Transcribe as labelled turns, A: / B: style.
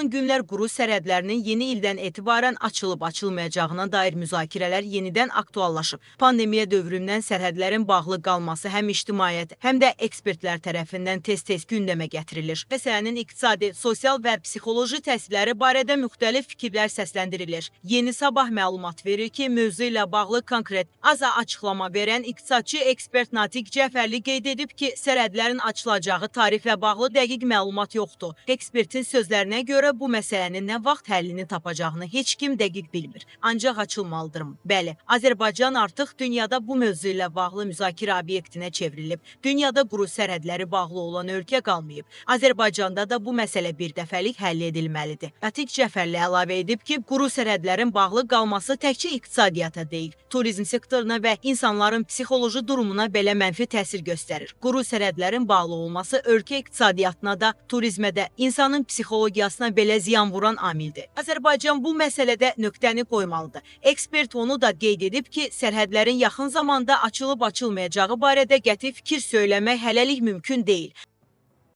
A: Yaxın günlər quru sərhədlərinin yeni ildən etibarən açılıb-açılmayacağına dair müzakirələr yenidən aktuallaşıb. Pandemiya dövründən sərhədlərin bağlı qalması həm ictimaiyyət, həm də ekspertlər tərəfindən tez-tez gündəmə gətirilir. Məsələnin iqtisadi, sosial və psixoloji təsirləri barədə müxtəlif fikirlər səsləndirilir. Yeni Sabah məlumat verir ki, mövzu ilə bağlı konkret açıqlama verən iqtisadçı ekspert Natiq Cəfərli qeyd edib ki, sərhədlərin açılacağı tarixlə bağlı dəqiq məlumat yoxdur. Ekspertin sözlərinə görə bu məsələnin nə vaxt həllini tapacağını heç kim dəqiq bilmir. Ancaq açılmalıdır. Bəli, Azərbaycan artıq dünyada bu mövzu ilə bağlı müzakirə obyektinə çevrilib. Dünyada quru sərhədləri bağlı olan ölkə qalmayıb. Azərbaycanda da bu məsələ bir dəfəlik həll edilməlidir. Natiq Cəfərli əlavə edib ki, quru sərhədlərin bağlı qalması təkcə iqtisadiyyata deyil, turizm sektoruna və insanların psixoloji durumuna belə mənfi təsir göstərir. Quru sərhədlərin bağlı olması ölkə iqtisadiyyatına da, turizmə də, insanın psixologiyasına belə ziyan vuran amildir. Azərbaycan bu məsələdə nöqtəni qoymalıdır. Ekspert onu da qeyd edib ki, sərhədlərin yaxın zamanda açılıb-açılmayacağı barədə qəti fikir söyləmək hələlik mümkün deyil.